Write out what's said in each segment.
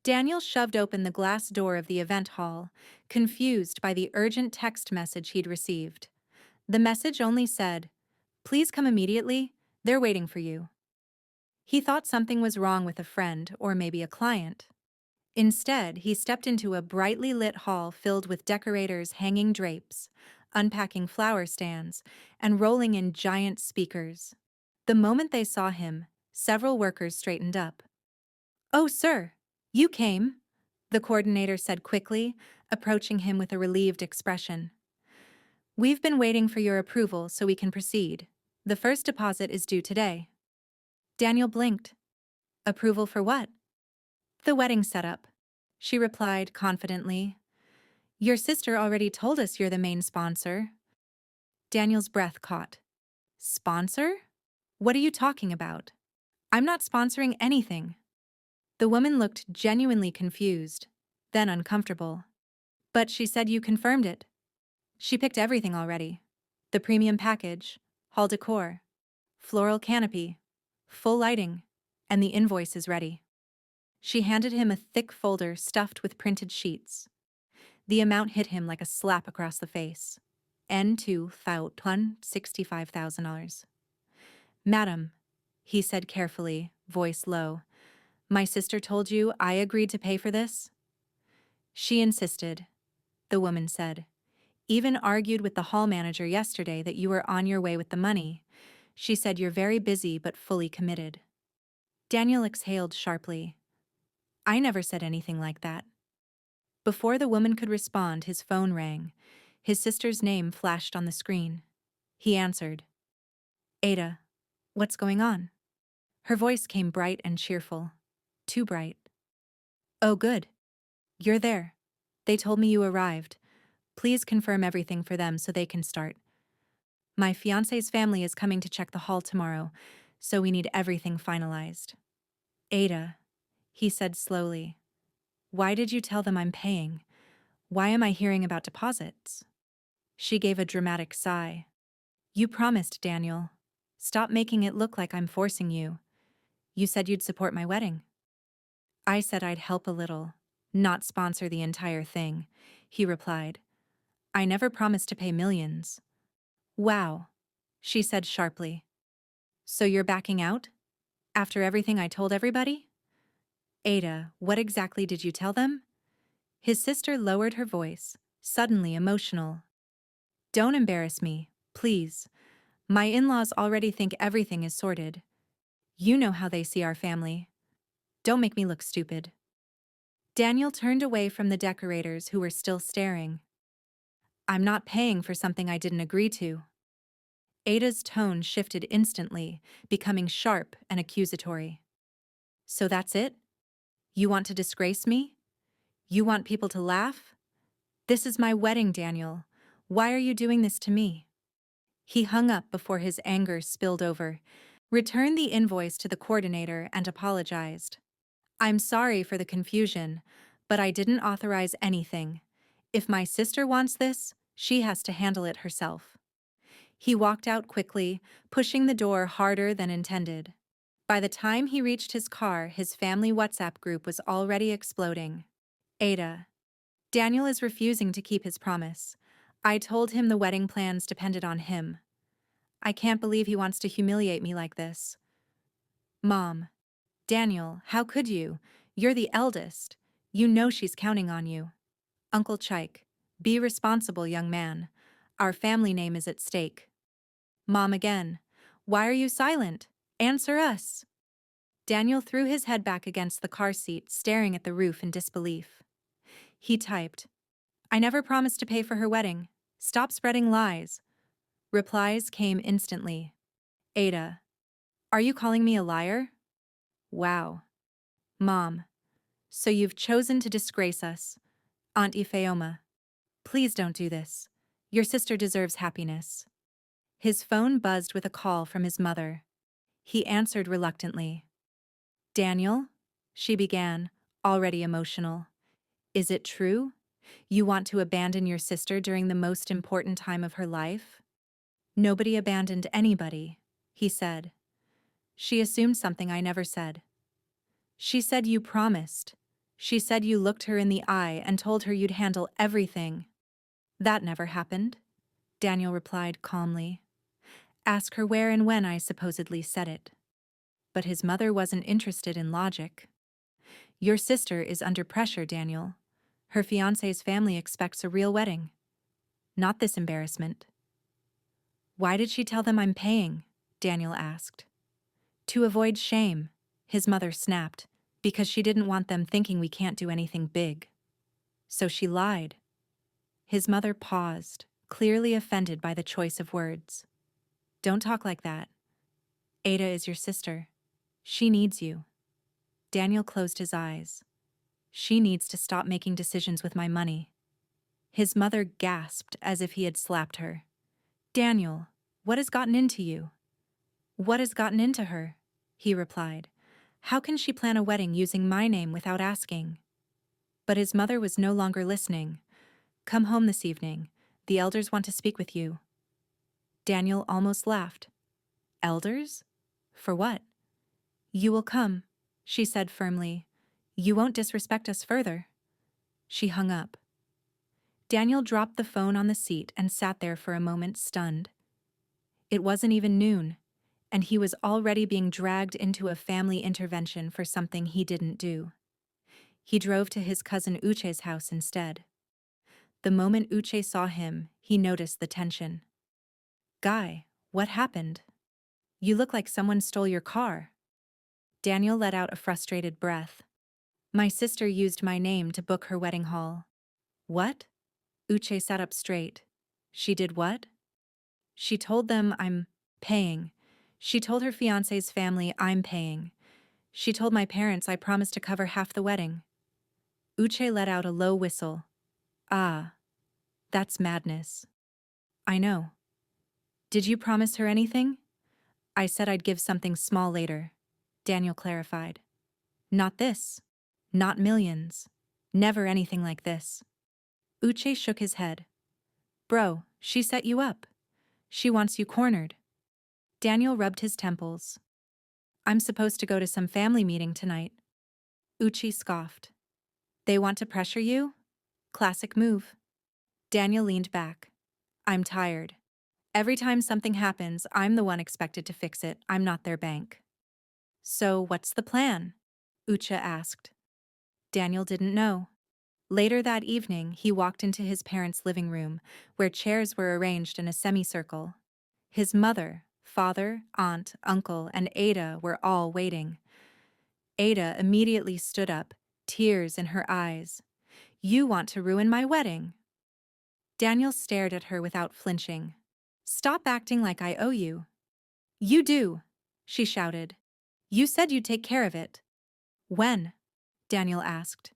Daniel shoved open the glass door of the event hall, confused by the urgent text message he'd received. The message only said, "Please come immediately, they're waiting for you." He thought something was wrong with a friend or maybe a client. Instead, he stepped into a brightly lit hall filled with decorators hanging drapes, unpacking flower stands, and rolling in giant speakers. The moment they saw him, several workers straightened up. "Oh, sir, you came," the coordinator said quickly, approaching him with a relieved expression. "We've been waiting for your approval so we can proceed. The first deposit is due today." Daniel blinked. "Approval for what?" "The wedding setup," she replied confidently. "Your sister already told us you're the main sponsor." Daniel's breath caught. "Sponsor? What are you talking about? I'm not sponsoring anything." The woman looked genuinely confused, then uncomfortable. "But she said you confirmed it." "She picked everything already. The premium package, hall decor, floral canopy, full lighting, and the invoice is ready." She handed him a thick folder stuffed with printed sheets. The amount hit him like a slap across the face. $65,000. "Madam," he said carefully, voice low, "my sister told you I agreed to pay for this?" "She insisted," the woman said. "Even argued with the hall manager yesterday that you were on your way with the money. She said you're very busy but fully committed." Daniel exhaled sharply. "I never said anything like that." Before the woman could respond, his phone rang. His sister's name flashed on the screen. He answered. "Ada, what's going on?" Her voice came bright and cheerful. Too bright. "Oh, good. You're there. They told me you arrived. Please confirm everything for them so they can start. My fiancé's family is coming to check the hall tomorrow, so we need everything finalized." "Ada," he said slowly, "why did you tell them I'm paying? Why am I hearing about deposits?" She gave a dramatic sigh. "You promised, Daniel. Stop making it look like I'm forcing you. You said you'd support my wedding." "I said I'd help a little, not sponsor the entire thing," he replied. "I never promised to pay millions." "Wow," she said sharply. "So you're backing out? After everything I told everybody?" "Ada, what exactly did you tell them?" His sister lowered her voice, suddenly emotional. "Don't embarrass me, please. My in-laws already think everything is sorted. You know how they see our family. Don't make me look stupid." Daniel turned away from the decorators who were still staring. "I'm not paying for something I didn't agree to." Ada's tone shifted instantly, becoming sharp and accusatory. "So that's it? You want to disgrace me? You want people to laugh? This is my wedding, Daniel. Why are you doing this to me?" He hung up before his anger spilled over, returned the invoice to the coordinator, and apologized. "I'm sorry for the confusion, but I didn't authorize anything. If my sister wants this, she has to handle it herself." He walked out quickly, pushing the door harder than intended. By the time he reached his car, his family WhatsApp group was already exploding. "Ada, Daniel is refusing to keep his promise. I told him the wedding plans depended on him. I can't believe he wants to humiliate me like this. Mom, Daniel, how could you? You're the eldest. You know she's counting on you. Uncle Chike, be responsible, young man. Our family name is at stake." Mom again. "Why are you silent? Answer us." Daniel threw his head back against the car seat, staring at the roof in disbelief. He typed, "I never promised to pay for her wedding. Stop spreading lies." Replies came instantly. "Ada, are you calling me a liar?" "Wow." "Mom, so you've chosen to disgrace us. Aunt Ifeoma, please don't do this. Your sister deserves happiness." His phone buzzed with a call from his mother. He answered reluctantly. "Daniel," she began, already emotional. "Is it true? You want to abandon your sister during the most important time of her life?" "Nobody abandoned anybody," he said. "She assumed something I never said." "She said you promised. She said you looked her in the eye and told her you'd handle everything. That never happened, Daniel replied calmly. Ask her where and when I supposedly said it. But his mother wasn't interested in logic. Your sister is under pressure, Daniel. Her fiancé's family expects a real wedding. Not this embarrassment. Why did she tell them I'm paying? Daniel asked. To avoid shame, his mother snapped, because she didn't want them thinking we can't do anything big. So she lied. His mother paused, clearly offended by the choice of words. Don't talk like that. Ada is your sister. She needs you. Daniel closed his eyes. She needs to stop making decisions with my money. His mother gasped as if he had slapped her. Daniel, what has gotten into you? What has gotten into her? He replied. How can she plan a wedding using my name without asking? But his mother was no longer listening. Come home this evening. The elders want to speak with you. Daniel almost laughed. Elders? For what? You will come, she said firmly. You won't disrespect us further. She hung up. Daniel dropped the phone on the seat and sat there for a moment stunned. It wasn't even noon, and he was already being dragged into a family intervention for something he didn't do. He drove to his cousin Uche's house instead. The moment Uche saw him, he noticed the tension. Guy, what happened? You look like someone stole your car. Daniel let out a frustrated breath. My sister used my name to book her wedding hall. What? Uche sat up straight. She did what? She told them I'm paying. She told her fiancé's family I'm paying. She told my parents I promised to cover half the wedding. Uche let out a low whistle. Ah, that's madness. I know. Did you promise her anything? I said I'd give something small later, Daniel clarified. Not this. Not millions. Never anything like this. Uche shook his head. Bro, she set you up. She wants you cornered. Daniel rubbed his temples. I'm supposed to go to some family meeting tonight. Uche scoffed. They want to pressure you? Classic move. Daniel leaned back. I'm tired. Every time something happens, I'm the one expected to fix it. I'm not their bank. So what's the plan? Uche asked. Daniel didn't know. Later that evening, he walked into his parents' living room, where chairs were arranged in a semicircle. His mother, father, aunt, uncle, and Ada were all waiting. Ada immediately stood up, tears in her eyes. You want to ruin my wedding. Daniel stared at her without flinching. Stop acting like I owe you. You do, she shouted. You said you'd take care of it. When? Daniel asked.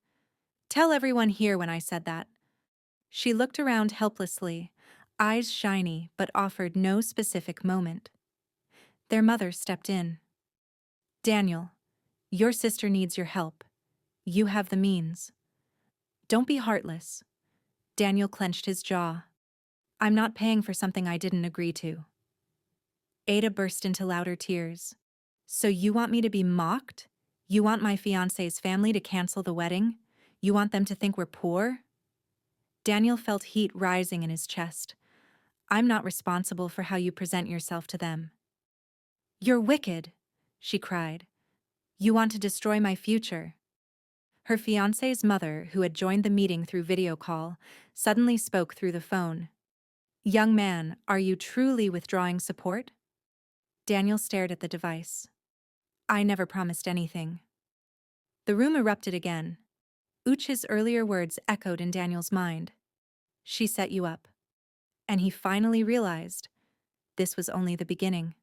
Tell everyone here when I said that. She looked around helplessly, eyes shiny, but offered no specific moment. Their mother stepped in. Daniel, your sister needs your help. You have the means. Don't be heartless. Daniel clenched his jaw. I'm not paying for something I didn't agree to. Ada burst into louder tears. So you want me to be mocked? You want my fiancé's family to cancel the wedding? You want them to think we're poor? Daniel felt heat rising in his chest. I'm not responsible for how you present yourself to them. You're wicked, she cried. You want to destroy my future. Her fiancé's mother, who had joined the meeting through video call, suddenly spoke through the phone. Young man, are you truly withdrawing support? Daniel stared at the device. I never promised anything. The room erupted again. Uche's earlier words echoed in Daniel's mind. She set you up. And he finally realized this was only the beginning.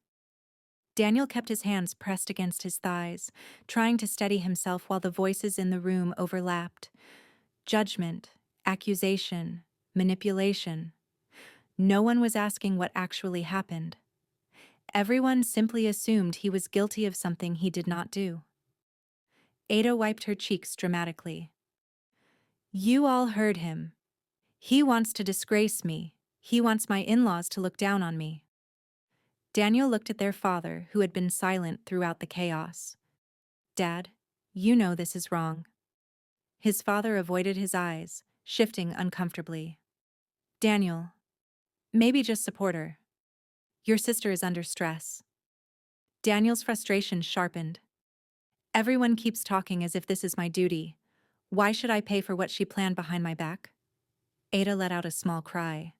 Daniel kept his hands pressed against his thighs, trying to steady himself while the voices in the room overlapped. Judgment, accusation, manipulation. No one was asking what actually happened. Everyone simply assumed he was guilty of something he did not do. Ada wiped her cheeks dramatically. You all heard him. He wants to disgrace me. He wants my in-laws to look down on me. Daniel looked at their father, who had been silent throughout the chaos. Dad, you know this is wrong. His father avoided his eyes, shifting uncomfortably. Daniel, maybe just support her. Your sister is under stress. Daniel's frustration sharpened. Everyone keeps talking as if this is my duty. Why should I pay for what she planned behind my back? Ada let out a small cry.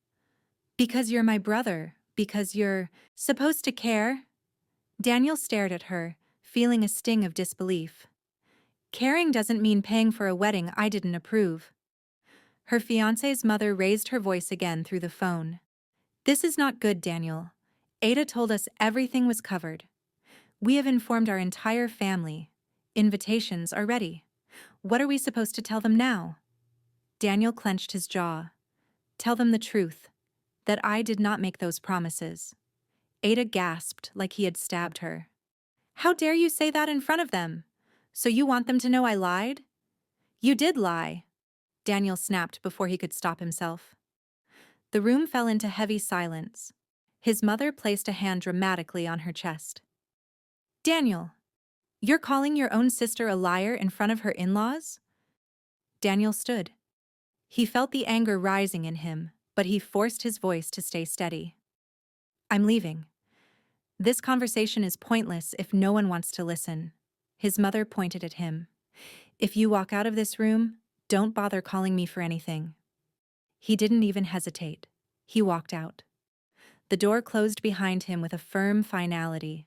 Because you're my brother. Because you're supposed to care. Daniel stared at her, feeling a sting of disbelief. Caring doesn't mean paying for a wedding I didn't approve. Her fiancé's mother raised her voice again through the phone. This is not good, Daniel. Ada told us everything was covered. We have informed our entire family. Invitations are ready. What are we supposed to tell them now? Daniel clenched his jaw. Tell them the truth. That I did not make those promises. Ada gasped like he had stabbed her. How dare you say that in front of them? So you want them to know I lied? You did lie. Daniel snapped before he could stop himself. The room fell into heavy silence. His mother placed a hand dramatically on her chest. Daniel, you're calling your own sister a liar in front of her in-laws? Daniel stood. He felt the anger rising in him, but he forced his voice to stay steady. I'm leaving. This conversation is pointless if no one wants to listen. His mother pointed at him. If you walk out of this room, don't bother calling me for anything. He didn't even hesitate. He walked out. The door closed behind him with a firm finality.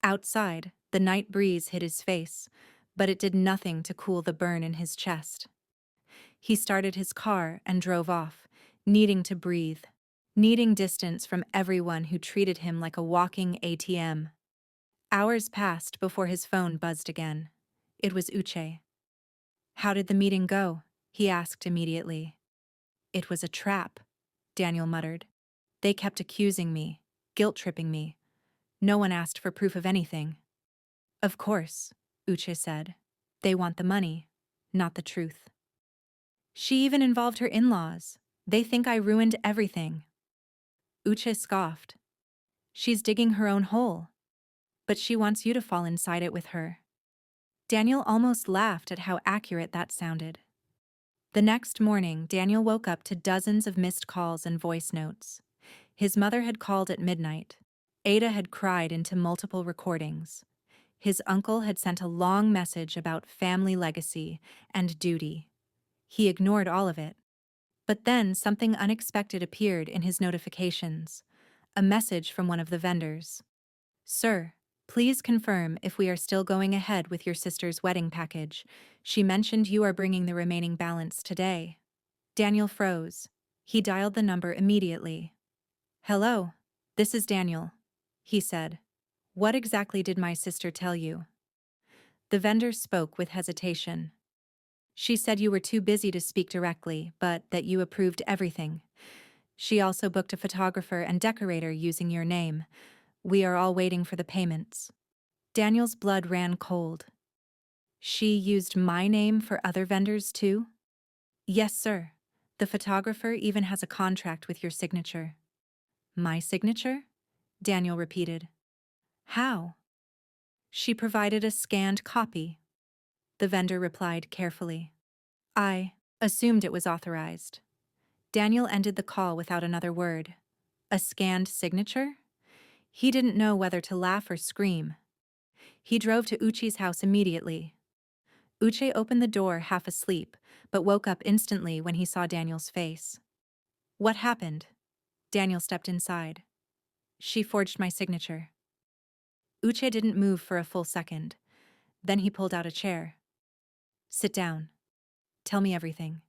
Outside, the night breeze hit his face, but it did nothing to cool the burn in his chest. He started his car and drove off, needing to breathe, needing distance from everyone who treated him like a walking ATM. Hours passed before his phone buzzed again. It was Uche. How did the meeting go? He asked immediately. It was a trap, Daniel muttered. They kept accusing me, guilt-tripping me. No one asked for proof of anything. Of course, Uche said. They want the money, not the truth. She even involved her in-laws. They think I ruined everything. Uche scoffed. She's digging her own hole. But she wants you to fall inside it with her. Daniel almost laughed at how accurate that sounded. The next morning, Daniel woke up to dozens of missed calls and voice notes. His mother had called at midnight. Ada had cried into multiple recordings. His uncle had sent a long message about family legacy and duty. He ignored all of it. But then something unexpected appeared in his notifications. A message from one of the vendors. Sir, please confirm if we are still going ahead with your sister's wedding package. She mentioned you are bringing the remaining balance today. Daniel froze. He dialed the number immediately. Hello, this is Daniel, he said. What exactly did my sister tell you? The vendor spoke with hesitation. She said you were too busy to speak directly, but that you approved everything. She also booked a photographer and decorator using your name. We are all waiting for the payments. Daniel's blood ran cold. She used my name for other vendors too? Yes, sir. The photographer even has a contract with your signature. My signature? Daniel repeated. How? She provided a scanned copy. The vendor replied carefully. I assumed it was authorized. Daniel ended the call without another word. A scanned signature? He didn't know whether to laugh or scream. He drove to Uchi's house immediately. Uche opened the door half asleep, but woke up instantly when he saw Daniel's face. What happened? Daniel stepped inside. She forged my signature. Uche didn't move for a full second. Then he pulled out a chair. Sit down. Tell me everything.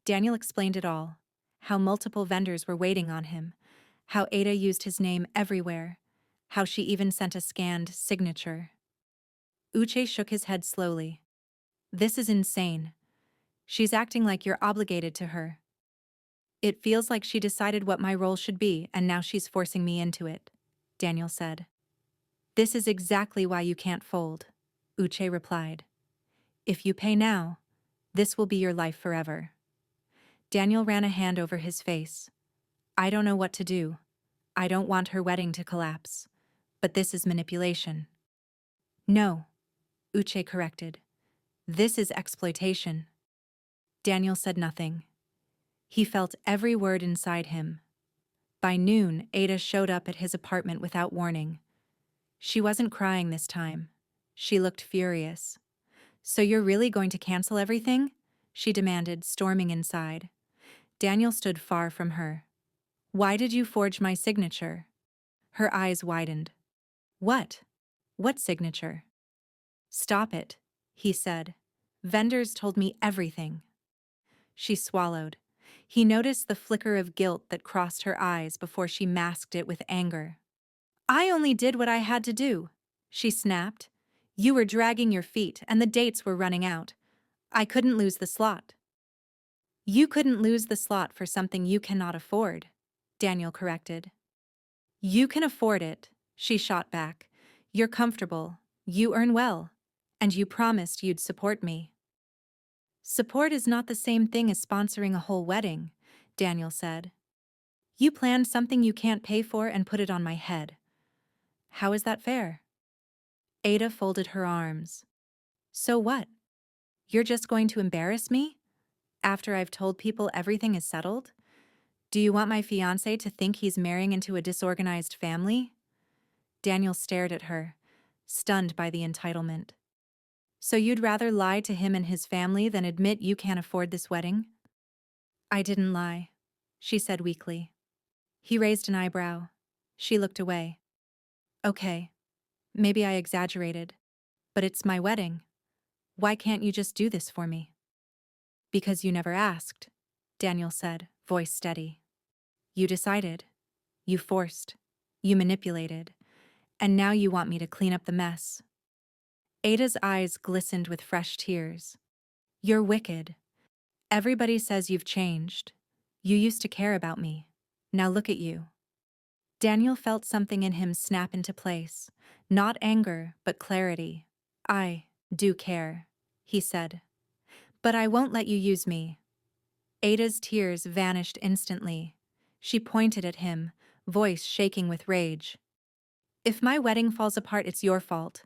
Daniel explained it all. How multiple vendors were waiting on him. How Ada used his name everywhere. How she even sent a scanned signature. Uche shook his head slowly. This is insane. She's acting like you're obligated to her. It feels like she decided what my role should be and now she's forcing me into it, Daniel said. This is exactly why you can't fold, Uche replied. If you pay now, this will be your life forever. Daniel ran a hand over his face. I don't know what to do. I don't want her wedding to collapse. But this is manipulation. No, Uche corrected. This is exploitation. Daniel said nothing. He felt every word inside him. By noon, Ada showed up at his apartment without warning. She wasn't crying this time. She looked furious. "So you're really going to cancel everything?" she demanded, storming inside. Daniel stood far from her. "Why did you forge my signature?" Her eyes widened. "What? What signature?" "Stop it," he said. "Vendors told me everything." She swallowed. He noticed the flicker of guilt that crossed her eyes before she masked it with anger. "I only did what I had to do," she snapped. "You were dragging your feet and the dates were running out. I couldn't lose the slot." "You couldn't lose the slot for something you cannot afford," Daniel corrected. "You can afford it," she shot back. "You're comfortable, you earn well, and you promised you'd support me." "Support is not the same thing as sponsoring a whole wedding," Daniel said. "You planned something you can't pay for and put it on my head. How is that fair?" Ada folded her arms. "So what? You're just going to embarrass me? After I've told people everything is settled? Do you want my fiancé to think he's marrying into a disorganized family?" Daniel stared at her, stunned by the entitlement. "So you'd rather lie to him and his family than admit you can't afford this wedding?" "I didn't lie," she said weakly. He raised an eyebrow. She looked away. "Okay, maybe I exaggerated, but it's my wedding. Why can't you just do this for me?" "Because you never asked," Daniel said, voice steady. "You decided. You forced. You manipulated. And now you want me to clean up the mess." Ada's eyes glistened with fresh tears. "You're wicked. Everybody says you've changed. You used to care about me. Now look at you." Daniel felt something in him snap into place. Not anger, but clarity. "I do care," he said. "But I won't let you use me." Ada's tears vanished instantly. She pointed at him, voice shaking with rage. "If my wedding falls apart, it's your fault.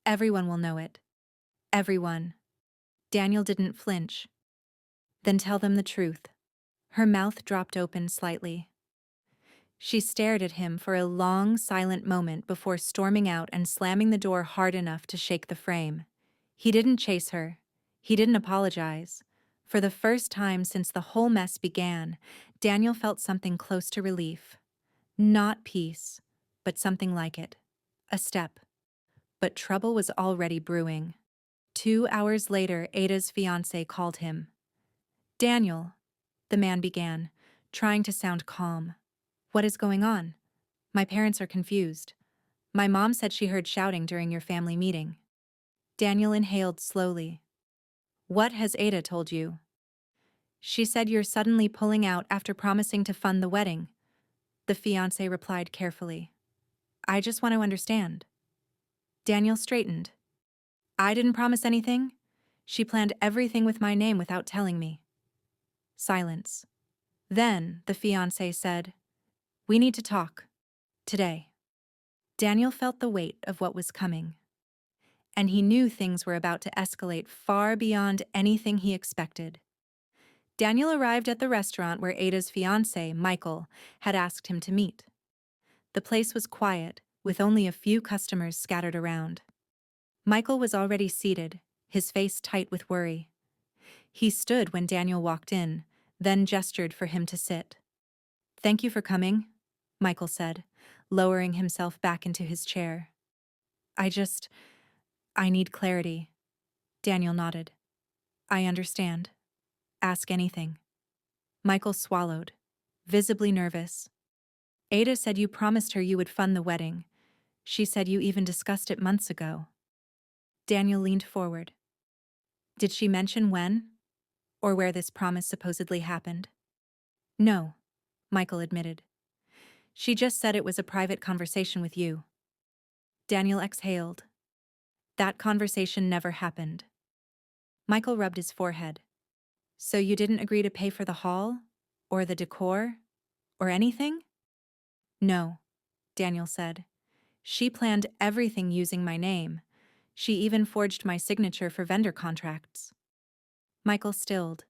Everyone will know it. Everyone." Daniel didn't flinch. "Then tell them the truth." Her mouth dropped open slightly. She stared at him for a long, silent moment before storming out and slamming the door hard enough to shake the frame. He didn't chase her. He didn't apologize. For the first time since the whole mess began, Daniel felt something close to relief. Not peace, but something like it. A step. But trouble was already brewing. 2 hours later, Ada's fiancé called him. "Daniel," the man began, trying to sound calm. "What is going on? My parents are confused. My mom said she heard shouting during your family meeting." Daniel inhaled slowly. "What has Ada told you?" "She said you're suddenly pulling out after promising to fund the wedding," the fiancé replied carefully. "I just want to understand." Daniel straightened. "I didn't promise anything. She planned everything with my name without telling me." Silence. Then the fiancé said, "We need to talk. Today." Daniel felt the weight of what was coming. And he knew things were about to escalate far beyond anything he expected. Daniel arrived at the restaurant where Ada's fiancé, Michael, had asked him to meet. The place was quiet, with only a few customers scattered around. Michael was already seated, his face tight with worry. He stood when Daniel walked in, then gestured for him to sit. "Thank you for coming," Michael said, lowering himself back into his chair. I need clarity." Daniel nodded. "I understand. Ask anything." Michael swallowed, visibly nervous. "Ada said you promised her you would fund the wedding. She said you even discussed it months ago." Daniel leaned forward. "Did she mention when? Or where this promise supposedly happened?" "No," Michael admitted. "She just said it was a private conversation with you." Daniel exhaled. "That conversation never happened." Michael rubbed his forehead. "So you didn't agree to pay for the hall? Or the decor? Or anything?" "No," Daniel said. "She planned everything using my name. She even forged my signature for vendor contracts. Michael stilled.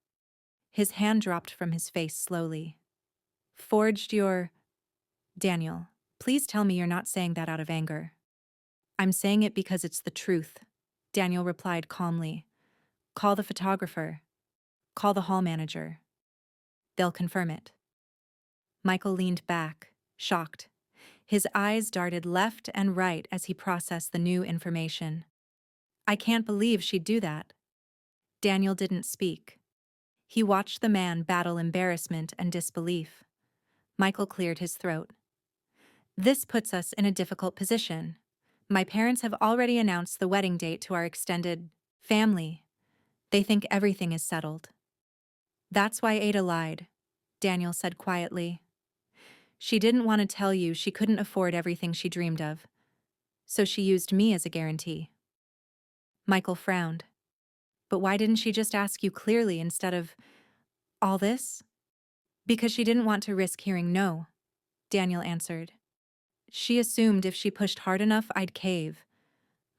His hand dropped from his face slowly. Forged your... Daniel, please tell me you're not saying that out of anger. I'm saying it because it's the truth, Daniel replied calmly. Call the photographer. Call the hall manager. They'll confirm it. Michael leaned back, shocked. His eyes darted left and right as he processed the new information. I can't believe she'd do that. Daniel didn't speak. He watched the man battle embarrassment and disbelief. Michael cleared his throat. This puts us in a difficult position. My parents have already announced the wedding date to our extended family. They think everything is settled. That's why Ada lied, Daniel said quietly. She didn't want to tell you she couldn't afford everything she dreamed of, so she used me as a guarantee. Michael frowned. But why didn't she just ask you clearly instead of all this? Because she didn't want to risk hearing no, Daniel answered. She assumed if she pushed hard enough, I'd cave.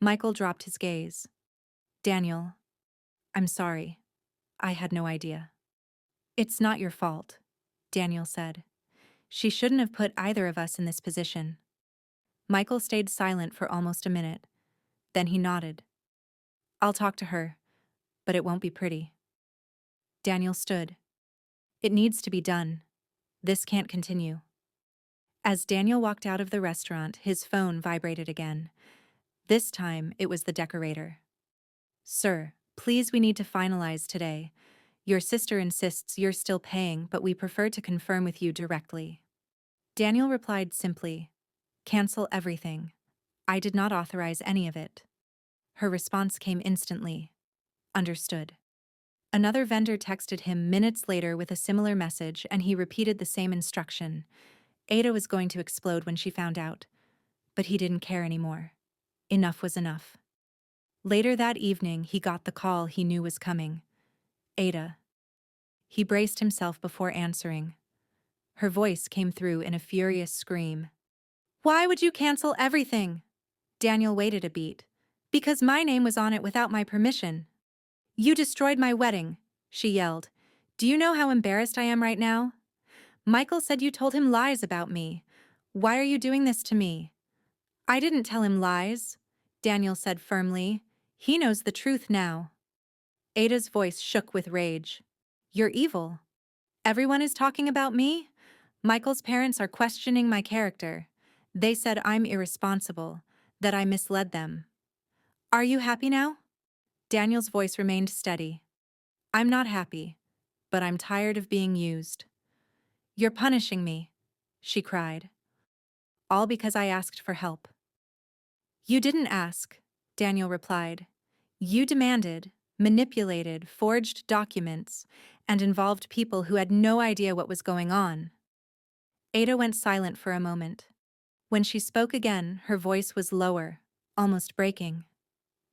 Michael dropped his gaze. Daniel, I'm sorry. I had no idea. It's not your fault, Daniel said. She shouldn't have put either of us in this position. Michael stayed silent for almost a minute. Then he nodded. I'll talk to her, but it won't be pretty. Daniel stood. It needs to be done. This can't continue. As Daniel walked out of the restaurant, his phone vibrated again. This time, it was the decorator. Sir, please, we need to finalize today. Your sister insists you're still paying, but we prefer to confirm with you directly. Daniel replied simply, cancel everything. I did not authorize any of it. Her response came instantly. Understood. Another vendor texted him minutes later with a similar message, and he repeated the same instruction. Ada was going to explode when she found out. But he didn't care anymore. Enough was enough. Later that evening, he got the call he knew was coming. Ada. He braced himself before answering. Her voice came through in a furious scream. Why would you cancel everything? Daniel waited a beat. Because my name was on it without my permission. You destroyed my wedding, she yelled. Do you know how embarrassed I am right now? Michael said you told him lies about me. Why are you doing this to me? I didn't tell him lies, Daniel said firmly. He knows the truth now. Ada's voice shook with rage. You're evil. Everyone is talking about me? Michael's parents are questioning my character. They said I'm irresponsible, that I misled them. Are you happy now? Daniel's voice remained steady. I'm not happy, but I'm tired of being used. You're punishing me, she cried. All because I asked for help. You didn't ask, Daniel replied. You demanded, manipulated, forged documents, and involved people who had no idea what was going on. Ada went silent for a moment. When she spoke again, her voice was lower, almost breaking.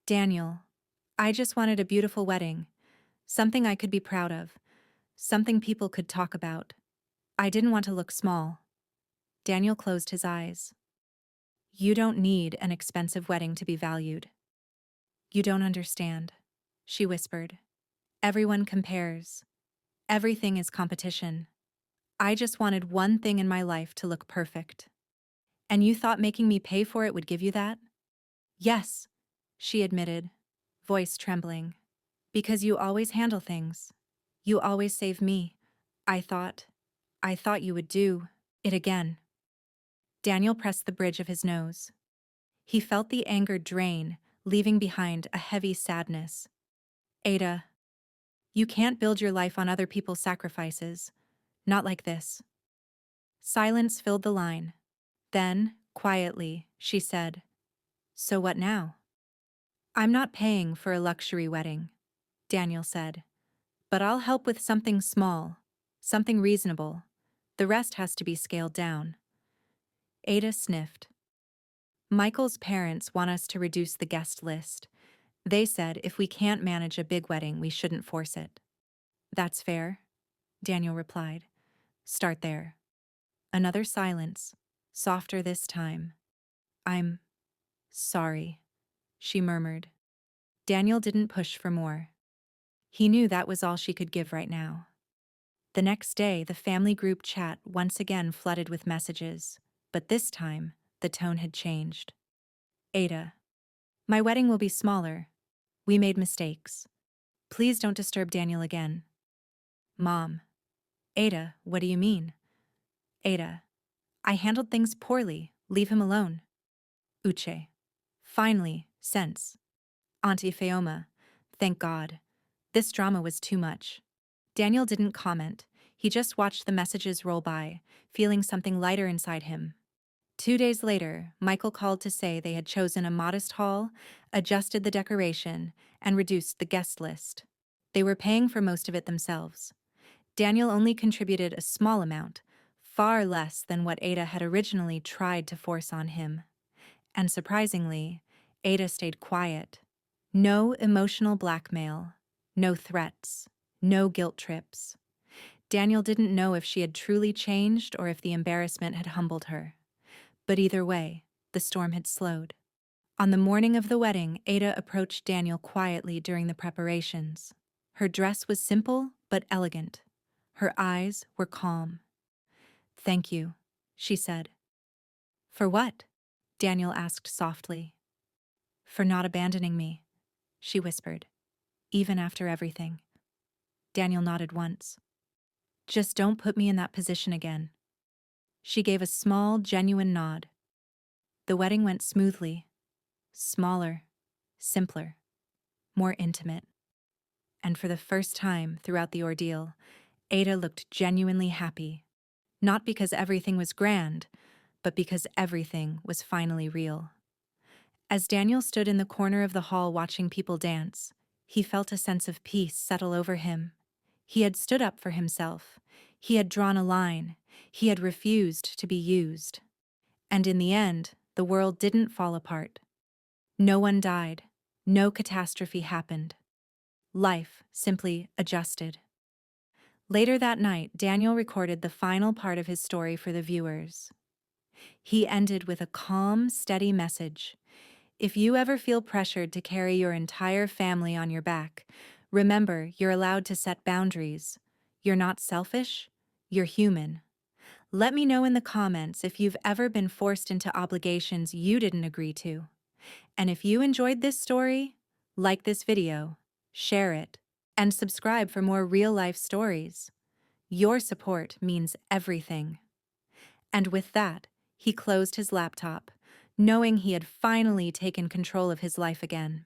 Daniel, I just wanted a beautiful wedding, something I could be proud of, something people could talk about. I didn't want to look small. Daniel closed his eyes. You don't need an expensive wedding to be valued. You don't understand, she whispered. Everyone compares. Everything is competition. I just wanted one thing in my life to look perfect. And you thought making me pay for it would give you that? Yes, she admitted, voice trembling. Because you always handle things. You always save me. I thought you would do it again. Daniel pressed the bridge of his nose. He felt the anger drain, leaving behind a heavy sadness. Ada, you can't build your life on other people's sacrifices. Not like this. Silence filled the line. Then, quietly, she said, So what now? I'm not paying for a luxury wedding, Daniel said. But I'll help with something small, something reasonable. The rest has to be scaled down. Ada sniffed. Michael's parents want us to reduce the guest list. They said if we can't manage a big wedding, we shouldn't force it. That's fair, Daniel replied. Start there. Another silence, softer this time. I'm sorry, she murmured. Daniel didn't push for more. He knew that was all she could give right now. The next day, the family group chat once again flooded with messages, but this time, the tone had changed. Ada. My wedding will be smaller. We made mistakes. Please don't disturb Daniel again. Mom. Ada, what do you mean? Ada. I handled things poorly. Leave him alone. Uche. Finally, sense. Auntie Feoma. Thank God. This drama was too much. Daniel didn't comment. He just watched the messages roll by, feeling something lighter inside him. 2 days later, Michael called to say they had chosen a modest hall, adjusted the decoration, and reduced the guest list. They were paying for most of it themselves. Daniel only contributed a small amount, far less than what Ada had originally tried to force on him. And surprisingly, Ada stayed quiet. No emotional blackmail, no threats, no guilt trips. Daniel didn't know if she had truly changed or if the embarrassment had humbled her. But either way, the storm had slowed. On the morning of the wedding, Ada approached Daniel quietly during the preparations. Her dress was simple but elegant. Her eyes were calm. Thank you, she said. For what? Daniel asked softly. For not abandoning me, she whispered. Even after everything. Daniel nodded once. Just don't put me in that position again. She gave a small, genuine nod. The wedding went smoothly. Smaller, simpler, more intimate. And for the first time throughout the ordeal, Ada looked genuinely happy. Not because everything was grand, but because everything was finally real. As Daniel stood in the corner of the hall watching people dance, he felt a sense of peace settle over him. He had stood up for himself. He had drawn a line. He had refused to be used. And in the end, the world didn't fall apart. No one died. No catastrophe happened. Life simply adjusted. Later that night, Daniel recorded the final part of his story for the viewers. He ended with a calm, steady message. If you ever feel pressured to carry your entire family on your back, remember you're allowed to set boundaries. You're not selfish, you're human. Let me know in the comments if you've ever been forced into obligations you didn't agree to. And if you enjoyed this story, like this video, share it, and subscribe for more real-life stories. Your support means everything. And with that, he closed his laptop, knowing he had finally taken control of his life again.